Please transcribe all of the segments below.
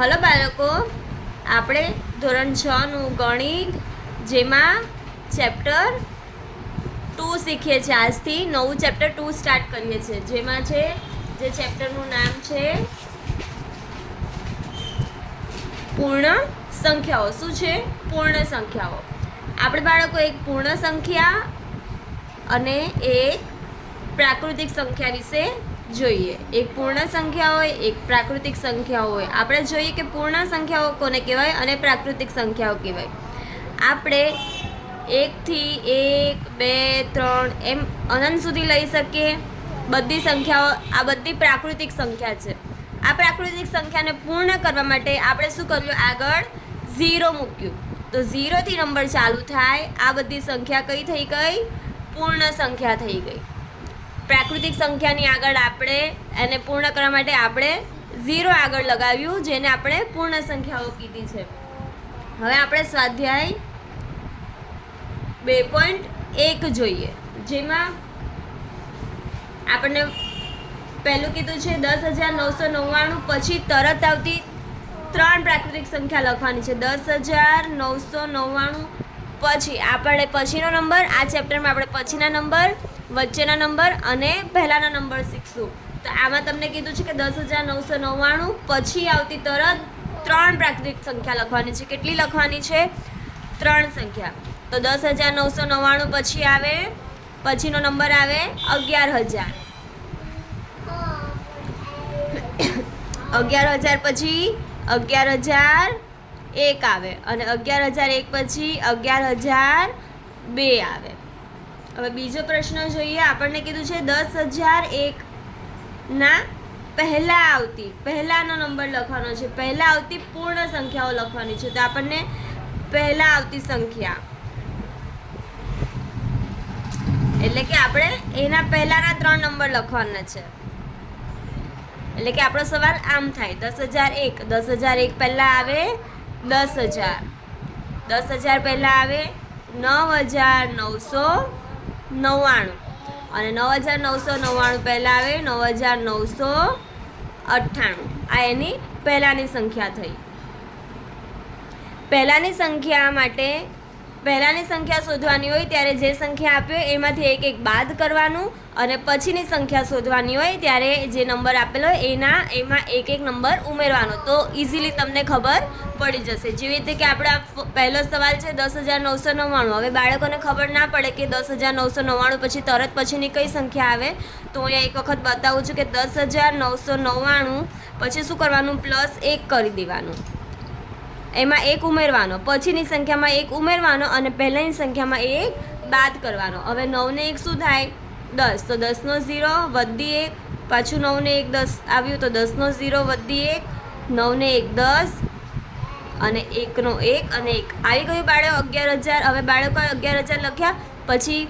Hello બાળકો, આપણે ધોરણ 6 નું ગણિત જેમાં ચેપ્ટર 2 શીખીએ છીએ. આજથી નવું ચેપ્ટર 2 સ્ટાર્ટ કરીએ છીએ, જેમાં છે જે ચેપ્ટરનું નામ છે પૂર્ણ સંખ્યાઓ. શું છે? પૂર્ણ સંખ્યાઓ. આપણે બાળકો એક પૂર્ણ સંખ્યા અને એક પ્રાકૃતિક સંખ્યા વિશે જોઈએ. એક પૂર્ણ સંખ્યા હોય, એક પ્રાકૃતિક સંખ્યા હોય. આપણે જોઈએ કે પૂર્ણ સંખ્યાઓ કોને કહેવાય અને પ્રાકૃતિક સંખ્યાઓ કહેવાય. આપણે 1 થી 1, 2, 3 એમ અનંત સુધી લઈ શકીએ. બધી સંખ્યાઓ, આ બધી પ્રાકૃતિક સંખ્યા છે. આ પ્રાકૃતિક સંખ્યાને પૂર્ણ કરવા માટે આપણે શું કર્યું? આગળ 0 મૂક્યું. તો 0 થી નંબર ચાલુ થાય. આ બધી સંખ્યા કઈ થઈ ગઈ? પૂર્ણ સંખ્યા થઈ ગઈ. પ્રાકૃતિક સંખ્યાની આગળ આપણે એને પૂર્ણ કરવા માટે આપણે 0 આગળ લગાવ્યું, જેને આપણે પૂર્ણ સંખ્યાઓ કીધી છે. હવે આપણે સ્વાધ્યાય 2.1 જોઈએ, જેમાં આપણને પહેલું કીધું છે 10,999 પછી તરત આવતી 3 પ્રાકૃતિક સંખ્યા લખવાની છે. 10,999 પછી આપણે પછીનો નંબર, આ ચેપ્ટરમાં આપણે પછીના નંબર, વચ્ચેના નંબર અને પહેલાના નંબર શીખશું. તો આમાં તમને કીધું છે કે 10,999 પછી આવતી તરત 3 પ્રાકૃતિક સંખ્યા લખવાની છે. કેટલી લખવાની છે? 3 સંખ્યા. તો 10,999 પછી આવે, પછીનો નંબર આવે 11,000. 11,000 પછી 11,001 આવે અને 11,001 પછી 11,002 આવે. હવે બીજો પ્રશ્ન જોઈએ. આપણને કીધું છે 10,001 ના પહેલાનો નંબર લખવાનો છે. પહેલા આવતી પૂર્ણ સંખ્યાઓ લખવાની છે. તો આપણને પહેલા આવતી સંખ્યા, એટલે કે આપણે એના પહેલાના 3 નંબર લખવાના છે. એટલે કે આપણો સવાલ આમ થાય. 10,001. 10,001 પહેલા આવે 10,000. 10,000 પહેલા આવે 9,999 અને 9,999 પહેલા આવે 9,998. આ એની પહેલાની સંખ્યા થઈ. પહેલાની સંખ્યા માટે પહેલાની સંખ્યા શોધવાની હોય ત્યારે જે સંખ્યા આપ્યો એમાંથી એક એક બાદ કરવાનું અને પછીની સંખ્યા શોધવાની હોય ત્યારે જે નંબર આપેલો હોય એમાં એક એક નંબર ઉમેરવાનો. તો ઇઝીલી તમને ખબર પડી જશે. જેવી રીતે કે આપણે પહેલો સવાલ છે 10,999. હવે બાળકોને ખબર ના પડે કે 10,999 પછી તરત પછીની કઈ સંખ્યા આવે, તો અહીંયા એક વખત બતાવું છું કે 10,999 પછી શું કરવાનું? +1 કરી દેવાનું. એમાં 1 ઉમેરવાનો, પછીની સંખ્યામાં 1 ઉમેરવાનો અને પહેલાંની સંખ્યામાં 1 બાદ કરવાનો. હવે 9 ને 1 શું થાય? 10. તો 10 નો 0 વધી 1, પાછું 9 ને 1 10 આવ્યું, તો 10 નો 0 વધી 1, 9 ને 1 10 અને 1 નો 1 અને 1 આવી ગયું બાળકો 11,000. હવે બાળકો 11,000 લખ્યા, પછી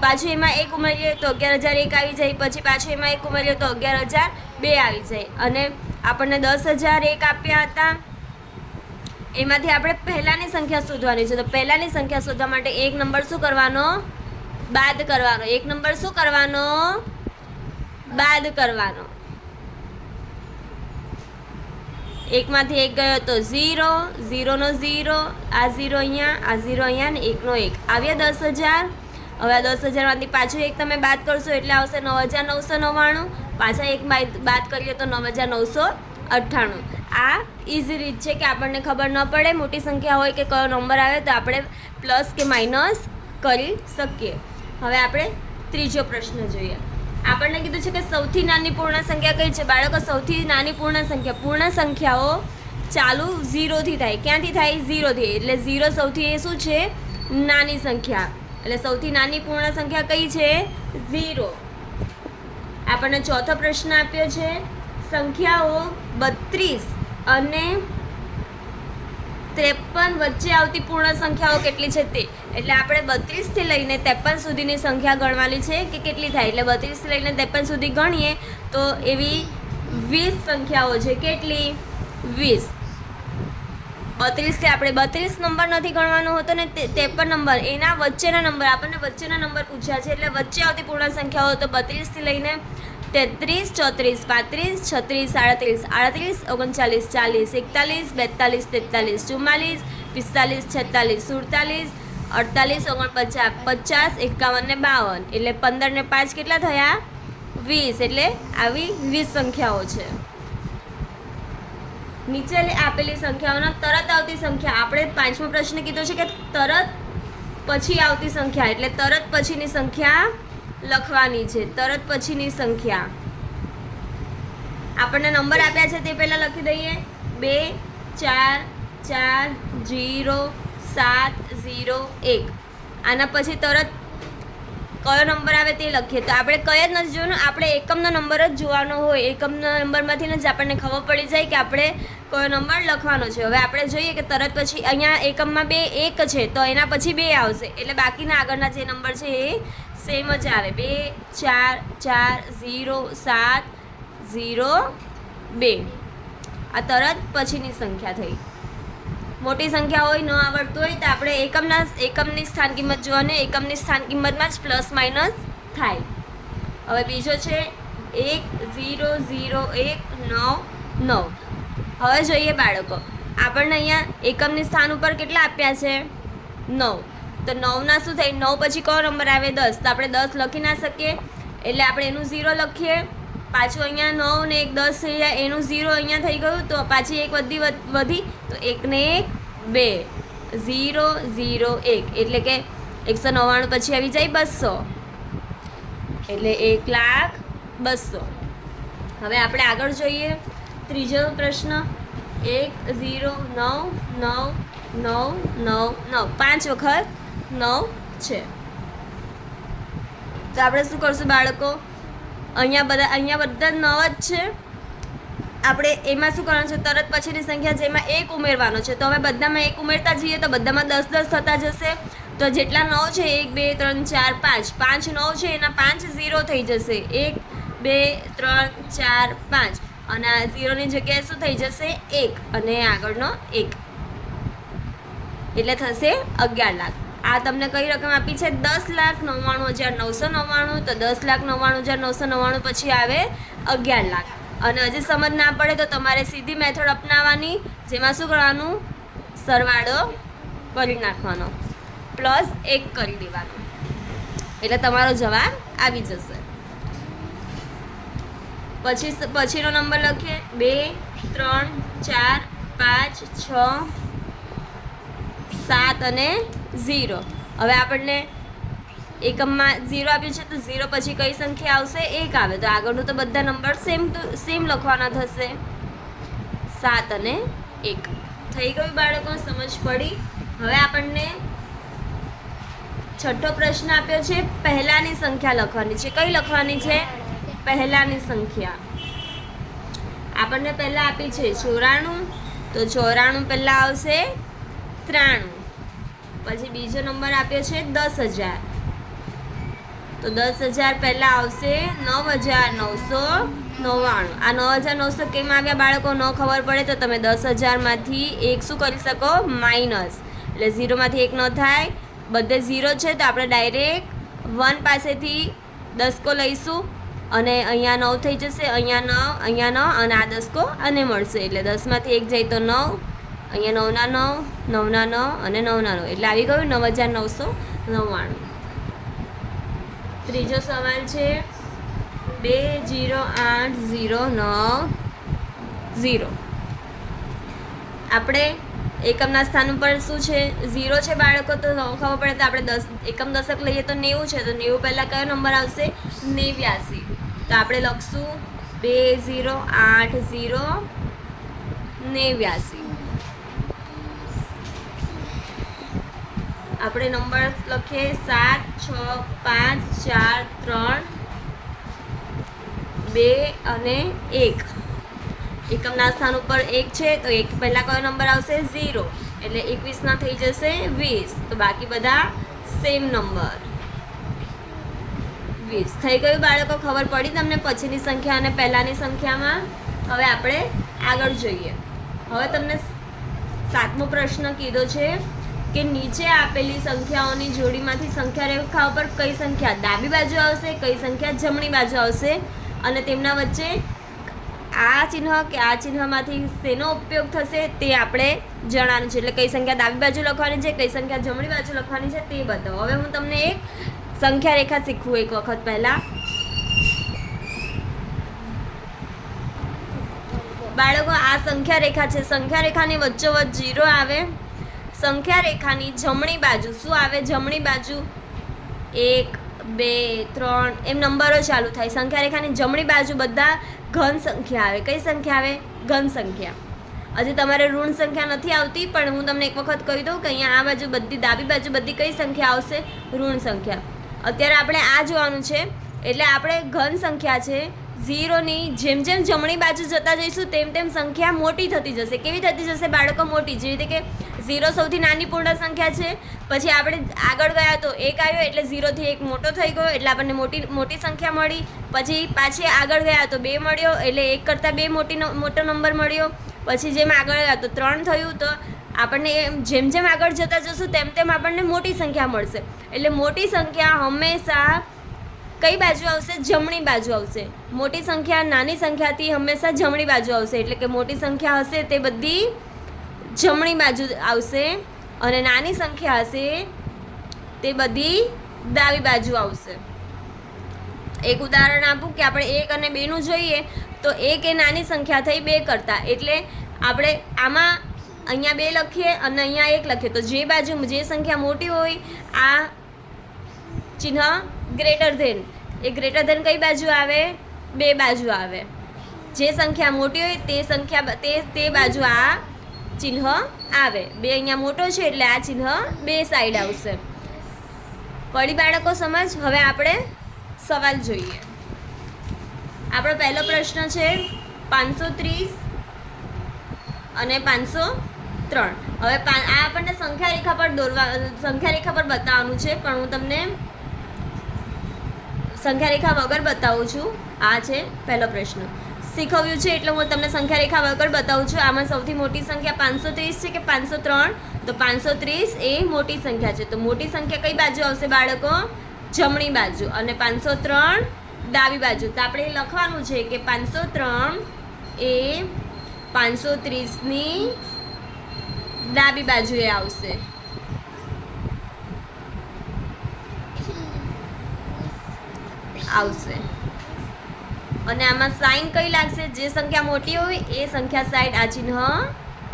પાછું એમાં 1 ઉમેરીએ તો 11,001 આવી જાય, પછી પાછું એમાં 1 ઉમેરીએ તો 11,002 આવી જાય અને આપણને 10,001 આપ્યા હતા. એમાંથી આપણે પહેલાની સંખ્યા શોધવાની છે. તો પહેલાની સંખ્યા શોધવા માટે એક નંબર શું કરવાનો? બાદ કરવાનો. એક નંબર શું કરવાનો? બાદ કરવાનો. એકમાંથી 1 ગયો તો 0, 0 નો 0, આ 0 અહીંયા, આ 0 અહીંયા ને 1 નો 1 આવ્યા 10,000. હવે આ 10,000 માંથી પાછું એક તમે બાદ કરશો એટલે આવશે 9,999. પાછા એક બાદ કરીએ તો 9,998. આ ઇઝી રીત છે કે આપણને ખબર ન પડે મોટી સંખ્યા હોય કે કયો નંબર આવે તો આપણે પ્લસ કે માઇનસ કરી શકીએ. હવે આપણે ત્રીજો પ્રશ્ન જોઈએ. આપણને કીધું છે કે સૌથી નાની પૂર્ણ સંખ્યા કઈ છે? બાળકો, સૌથી નાની પૂર્ણ સંખ્યાઓ ચાલુ 0 થી થાય. ક્યાંથી થાય? 0 થી. એટલે 0 સૌથી એ શું છે? નાની સંખ્યા. એટલે સૌથી નાની પૂર્ણ સંખ્યા કઈ છે? 0. આપણને ચોથો પ્રશ્ન આપ્યો છે સંખ્યાઓ 32 અને 53 વચ્ચે આવતી પૂર્ણ સંખ્યાઓ કેટલી છે તે. એટલે આપણે 32 થી લઈને 53 સુધીની સંખ્યા ગણવાની છે કે કેટલી થાય. એટલે 32 થી લઈને 53 સુધી ગણીએ તો એવી 20 સંખ્યાઓ છે. કેટલી? 20. 32 થી આપણે 32 નંબર નથી ગણવાનો હોતો ને 53 નંબર, એના વચ્ચેના નંબર. આપણને વચ્ચેના નંબર પૂછ્યા છે એટલે વચ્ચે આવતી પૂર્ણ સંખ્યાઓ તો 32 થી લઈને 33, 34, 35, 36, 37, 38, 39, 40, 41, 42, 43, 44, 45, 46, 47, 48, 49, 50, 51 ને 52 એટલે 15 ને 5 કેટલા થયા? 20. એટલે આવી 20 સંખ્યાઓ છે. નીચે આપેલી સંખ્યાઓના તરત આવતી સંખ્યા, આપણે 5મો પ્રશ્ન કીધો છે કે તરત પછી આવતી સંખ્યા, એટલે તરત પછીની સંખ્યા લખવાની છે. તરત પછીની સંખ્યા આપણને નંબર આપ્યા છે તે પહેલાં લખી દઈએ. 2, 4, 4, 0, 7, 0, 1. આના પછી તરત કયો નંબર આવે તે લખીએ. તો આપણે કઈ જ નથી જોવાનું, આપણે એકમનો નંબર જ જોવાનો હોય. એકમના નંબરમાંથી જ આપણને ખબર પડી જાય કે આપણે કયો નંબર લખવાનો છે. હવે આપણે જોઈએ કે તરત પછી અહીંયા એકમમાં 2 1 છે તો એના પછી 2 આવશે, એટલે બાકીના આગળના જે નંબર છે એ સેમ જ આવે. 2, 4, 4, 0, 7, 0, 2. આ તરત પછીની સંખ્યા થઈ. મોટી સંખ્યા હોય ન આવડતું હોય તો આપણે એકમની સ્થાન કિંમત જોવાની, એકમની સ્થાન કિંમતમાં જ પ્લસ માઇનસ થાય. હવે બીજો છે 1, 0, 0, 1, 9, 9. હવે જોઈએ બાળકો, આપણને અહીંયા એકમની સ્થાન ઉપર કેટલા આપ્યા છે? 9. તો 9ના શું થાય? 9 પછી કયો નંબર આવે? 10. તો આપણે 10 લખી ના શકીએ, એટલે આપણે એનું 0 લખીએ. પાછું અહીંયા 9 ને 1 10 થઈ જાય, એનું 0 અહીંયા થઈ ગયું, તો પાછી એક વધી તો 1 ને 1 2, 0, 0, 1 એટલે કે 199 પછી આવી જાય 200, એટલે 1,02,000. હવે આપણે આગળ જોઈએ ત્રીજો પ્રશ્ન. 1, 0, 9, 9, 9, 9, 9. 5 વખત 9 છે. તો આપણે શું કરશું બાળકો? અહીંયા બધા 9 જ છે. આપણે એમાં શું કરવાનું છે? તરત પછીની સંખ્યા જેમાં 1 ઉમેરવાનો છે. તો હવે બધામાં 1 ઉમેરતા જઈએ તો બધામાં 10 10 થતા જશે. તો જેટલા 9 છે 1 2 3 4 5, 5 9 છે એના 5 0 થઈ જશે. 1 2 3 4 5 અને આ 0ની જગ્યાએ શું થઈ જશે? 1 અને આગળનો 1 એટલે થશે 11 લાખ. આ તમને કઈ રકમ આપી છે? 10,99,999. તો 10,99,999 પછી આવે 11 લાખ. અને હજી સમજ ના પડે તો તમારે સીધી મેથડ અપનાવવાની, જેમાં શું કરવાનું? સરવાળો કરી નાખવાનો, પ્લસ 1 કરી દેવાનો, એટલે તમારો જવાબ આવી જશે. પછીનો નંબર લખીએ. 2, 3, 4, 5, 6, 7 અને 0. હવે આપણને એકમમાં 0 આપ્યું છે તો 0 પછી કઈ સંખ્યા આવશે? 1 આવે. તો આગળનું તો બધા નંબર સેમ લખવાના થશે. 7 અને 1 થઈ ગયું બાળકો, સમજ પડી? હવે આપણને છઠ્ઠો પ્રશ્ન આપ્યો છે. પહેલાની સંખ્યા લખવાની છે. કઈ લખવાની છે? પહેલાની સંખ્યા. આપણને પહેલા આપી છે 94, તો 94 પહેલા આવશે 93. પછી બીજો નંબર આપ્યો છે 10,000, તો 10,000 પહેલાં આવશે 9,999. આ 9,900 કેમ આવ્યા બાળકો? ન ખબર પડે તો તમે 10,000માંથી 1 શું કરી શકો? માઇનસ. એટલે 0માંથી 1 ન થાય, બધે 0 છે તો આપણે ડાયરેક્ટ 1 પાસેથી 10 લઈશું અને અહીંયા 9 થઈ જશે, અહીંયા 9 અને આ 10 આને મળશે. એટલે 10માંથી 1 જાય તો 9, અહીંયા 9 ના 9 અને 9 ના 9 એટલે આવી ગયું 9,999. ત્રીજો સવાલ છે 2,0,8,0,9,0. આપણે એકમના સ્થાન ઉપર શું છે? 0 છે બાળકો. તો ખબર પડે તો આપણે એકમ દશક લઈએ તો 90 છે, તો 90 પહેલાં કયો નંબર આવશે? 89. તો આપણે લખશું 2,0,8,0,89. આપણે નંબર લખીએ 7, 6, 5, 4, 3, 2 અને 1. એકમના સ્થાન ઉપર 1 છે તો 1 પહેલાં કયો નંબર આવશે? 0, એટલે 21 ના થઈ જશે 20. તો બાકી બધા સેમ નંબર 20 થઈ ગયું બાળકો. ખબર પડી તમને પછીની સંખ્યા અને પહેલાંની સંખ્યામાં? હવે આપણે આગળ જોઈએ. હવે તમને 7મો પ્રશ્ન કીધો છે કે નીચે આપેલી સંખ્યાઓની જોડીમાંથી સંખ્યા રેખા ઉપર કઈ સંખ્યા ડાબી બાજુ આવશે, કઈ સંખ્યા જમણી બાજુ આવશે અને તેમના વચ્ચે આ ચિહ્ન કે આ ચિહ્નમાંથી શેનો ઉપયોગ થશે તે આપણે જણાવવાનું છે. એટલે કઈ સંખ્યા ડાબી બાજુ લખવાની છે, કઈ સંખ્યા જમણી બાજુ લખવાની છે તે બતાવો. હવે હું તમને એક સંખ્યા રેખા શીખવું એક વખત પહેલાં. બાળકો આ સંખ્યા રેખા છે. સંખ્યા રેખાની વચ્ચોવચ્ચ 0 આવે. સંખ્યા રેખાની જમણી બાજુ શું આવે? જમણી બાજુ 1 2 3 એમ નંબરો ચાલુ થાય. સંખ્યા રેખાની જમણી બાજુ બધા ઘન સંખ્યા આવે. કઈ સંખ્યા આવે? ઘન સંખ્યા. હજી તમારે ઋણ સંખ્યા નથી આવતી, પણ હું તમને એક વખત કહી દઉં કે અહીંયા આ બાજુ બધી ડાબી બાજુ બધી કઈ સંખ્યા આવશે? ઋણ સંખ્યા. અત્યારે આપણે આ જોવાનું છે, એટલે આપણે ઘન સંખ્યા છે 0ની જેમ જેમ જમણી બાજુ જતા જઈશું તેમ તેમ સંખ્યા મોટી થતી જશે. કેવી થતી જશે બાળકો? મોટી. જેવી રીતે કે 0 સૌથી નાની પૂર્ણ સંખ્યા છે, પછી આપણે આગળ ગયા તો 1 આવ્યો એટલે 0થી 1 મોટો થઈ ગયો એટલે આપણને મોટી સંખ્યા મળી. પછી પાછી આગળ ગયા તો 2 મળ્યો એટલે 1 કરતાં 2 મોટો નંબર મળ્યો. પછી જેમ આગળ ગયા તો 3 થયું. તો આપણને જેમ જેમ આગળ જતા જશું તેમ તેમ આપણને મોટી સંખ્યા મળશે. એટલે મોટી સંખ્યા હંમેશા કઈ બાજુ આવશે? જમણી બાજુ આવશે. મોટી સંખ્યા નાની સંખ્યાથી હંમેશા જમણી બાજુ આવશે. એટલે કે મોટી સંખ્યા હશે તે બધી જમણી બાજુ આવશે અને નાની સંખ્યા હશે તે બધી ડાબી બાજુ આવશે. એક ઉદાહરણ આપું કે આપણે 1 અને 2નું જોઈએ તો 1 એ નાની સંખ્યા થઈ 2 કરતાં, એટલે આપણે આમાં અહીંયા 2 લખીએ અને અહીંયા 1 લખીએ તો જે બાજુ જે સંખ્યા મોટી હોય આ ચિહ્ન ગ્રેટર ધેન, એ ગ્રેટર ધેન કઈ બાજુ આવે? 2 બાજુ આવે. જે સંખ્યા મોટી હોય તે સંખ્યા તે બાજુ આ ચિહ્ન આવે. 2 અહીંયા મોટો છે એટલે આ ચિહ્ન 2 સાઈડ આવશે. પડી બાળકો સમજ? હવે આપણે સવાલ જોઈએ. આપણો પહેલો પ્રશ્ન છે 530 અને 503. હવે આ આપણને સંખ્યા રેખા પર બતાવવાનું છે, પણ હું તમને સંખ્યા રેખા વગર બતાવું છું. આ છે પહેલો પ્રશ્ન. શીખવ્યું છે એટલે હું તમને સંખ્યા રેખા વગર બતાવું છું. આમાં સૌથી મોટી સંખ્યા 530 છે કે 503? તો 530 એ મોટી સંખ્યા છે. તો મોટી સંખ્યા કઈ બાજુ આવશે બાળકો? જમણી બાજુ. અને 503 ડાબી બાજુ. તો આપણે લખવાનું છે કે 503 એ 530ની ડાબી બાજુએ આવશે. અને આમાં સાઈન કઈ લાગશે? જે સંખ્યા મોટી હોય એ સંખ્યા સાઈડ આ ચિહ્ન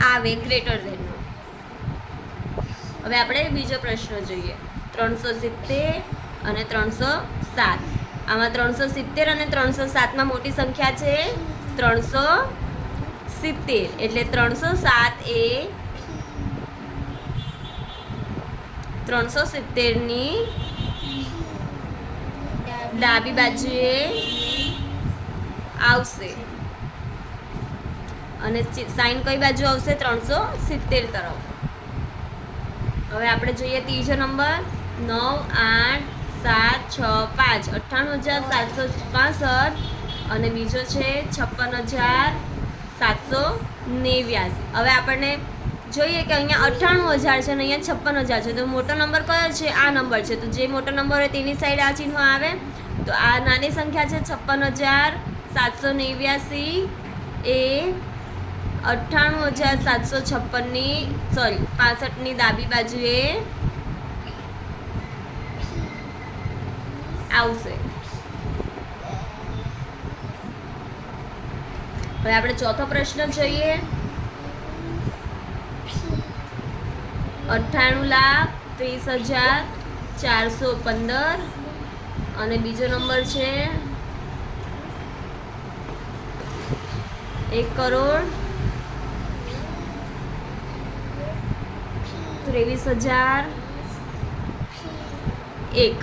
આવે ગ્રેટર ધેનનું. હવે આપણે બીજો પ્રશ્ન જોઈએ. 370 અને 307. આમાં 370 અને 307માં મોટી સંખ્યા છે 370, એટલે 307 એ 370ની ડાબી બાજુએ આવશે અને સાઈન કઈ બાજુ આવશે? 370 તરફ. હવે આપણે જોઈએ ત્રીજો નંબર 9 8 7 6 5 98765 અને બીજો છે 56789. હવે આપણને જોઈએ કે અહીંયા 98000 છે અને અહીંયા 56000 છે. તો મોટો નંબર કયો છે? આ નંબર છે. તો જે મોટો નંબર હોય તેની સાઈડ આ ચિહ્ન આવે. તો આ નાની સંખ્યા છે 56789 એ 98756ની ડાબી બાજુએ આવશે. હવે આપણે ચોથો પ્રશ્ન જોઈએ. 98,30,415 અને બીજો નંબર છે 1,23,001.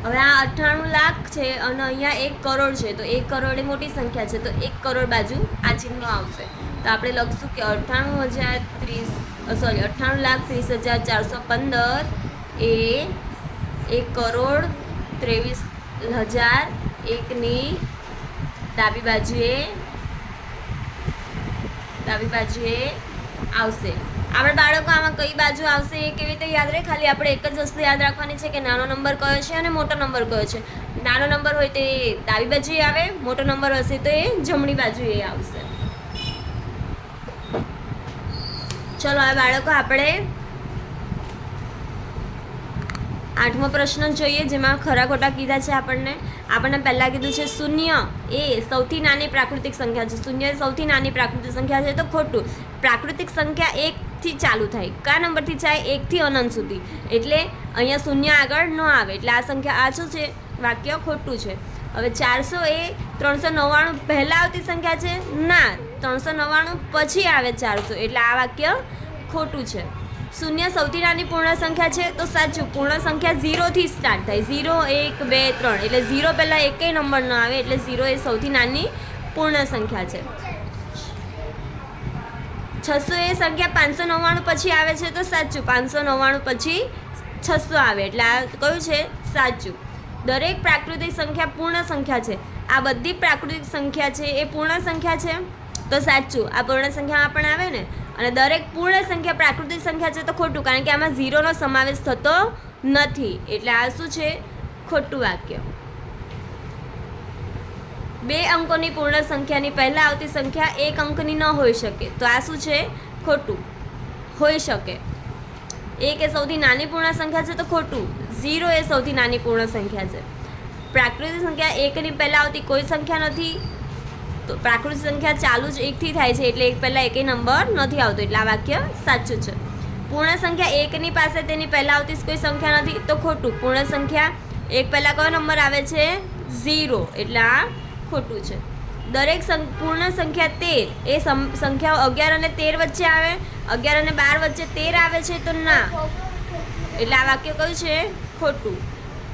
હવે આ 98 લાખ છે અને અહીંયા 1 કરોડ છે. તો 1 કરોડ એ મોટી સંખ્યા છે, તો 1 કરોડ બાજુ આ ચિહ્ન આવશે. તો આપણે લખશું કે 98,30,415 એ 1,23,001ની ડાબી બાજુએ આવશે. આપણે બાળકો આમાં કઈ બાજુ આવશે એ કેવી રીતે યાદ રહે? ખાલી આપણે એક જ વસ્તુ યાદ રાખવાની છે કે નાનો નંબર કયો છે અને મોટો નંબર કયો છે. નાનો નંબર હોય તો એ ડાબી બાજુએ આવે, મોટો નંબર હશે તો એ જમણી બાજુએ આવશે. ચલો આ બાળકો આપણે 8મો પ્રશ્ન જોઈએ, જેમાં ખરા ખોટા કીધા છે. આપણને પહેલાં કીધું છે શૂન્ય એ સૌથી નાની પ્રાકૃતિક સંખ્યા છે. શૂન્ય એ સૌથી નાની પ્રાકૃતિક સંખ્યા છે તો ખોટું. પ્રાકૃતિક સંખ્યા 1થી ચાલુ થાય. કયા નંબરથી જાય? 1થી અનંત સુધી. એટલે અહીંયા શૂન્ય આગળ ન આવે, એટલે આ સંખ્યા આ શું છે? વાક્ય ખોટું છે. હવે 400 એ 399 પહેલાં આવતી સંખ્યા છે? ના, 399 પછી આવે 400, એટલે આ વાક્ય ખોટું છે. શૂન્ય સૌથી નાની પૂર્ણ સંખ્યા છે તો સાચું. પૂર્ણ સંખ્યા 0થી સ્ટાર્ટ થાય. 0 1 2 3, એટલે 0 પહેલાં એકેય નંબર ન આવે, એટલે 0 એ સૌથી નાની પૂર્ણ સંખ્યા છે. 600 એ સંખ્યા 599 પછી આવે છે તો સાચું. 599 પછી 600 આવે, એટલે આ કયું છે? સાચું. દરેક પ્રાકૃતિક સંખ્યા પૂર્ણ સંખ્યા છે. આ બધી પ્રાકૃતિક સંખ્યા છે એ પૂર્ણ સંખ્યા છે તો સાચું. આ પૂર્ણ સંખ્યામાં પણ આવે ને. અને દરેક પૂર્ણ સંખ્યા પ્રાકૃતિક સંખ્યા છે તો ખોટું, કારણ કે આમાં 0નો સમાવેશ થતો નથી, એટલે આ શું છે? ખોટું વાક્ય. 2 અંકોની પૂર્ણ સંખ્યાની પહેલાં આવતી સંખ્યા 1 અંકની ન હોઈ શકે, તો આ શું છે? ખોટું. હોઈ શકે. 1 એ સૌથી નાની પૂર્ણ સંખ્યા છે તો ખોટું. 0 એ સૌથી નાની પૂર્ણ સંખ્યા છે. પ્રાકૃતિક સંખ્યા 1ની પહેલાં આવતી કોઈ સંખ્યા નથી, તો પ્રાકૃતિક સંખ્યા ચાલુ જ 1થી થાય છે, એટલે 1 પહેલાં એકેય નંબર નથી આવતો, એટલે આ વાક્ય સાચું છે. પૂર્ણ સંખ્યા 1ની પાસે તેની પહેલાં આવતી કોઈ સંખ્યા નથી તો ખોટું. પૂર્ણ સંખ્યા 1 પહેલાં કયો નંબર આવે છે? 0, એટલે આ ખોટું છે. દરેક પૂર્ણ સંખ્યા 13 એ સંખ્યાઓ 11 અને 13 વચ્ચે આવે, 11 અને 12 વચ્ચે 13 આવે છે તો ના, એટલે આ વાક્ય કયું છે? ખોટું.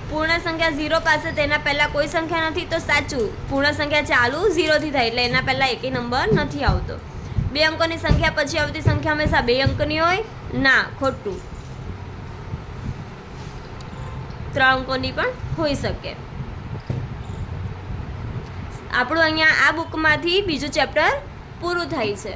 પૂર્ણ સંખ્યા 0 પાસે તેના પહેલાં કોઈ સંખ્યા નથી તો સાચું. પૂર્ણ સંખ્યા ચાલુ 0થી થાય, એટલે એના પહેલાં એકેય નંબર નથી આવતો. 2 અંકોની સંખ્યા પછી આવતી સંખ્યા હંમેશા 2 અંકની હોય? ના, ખોટું. 3 અંકોની પણ હોઈ શકે. આપણું અહીંયા આ બુકમાંથી બીજું ચેપ્ટર પૂરું થાય છે.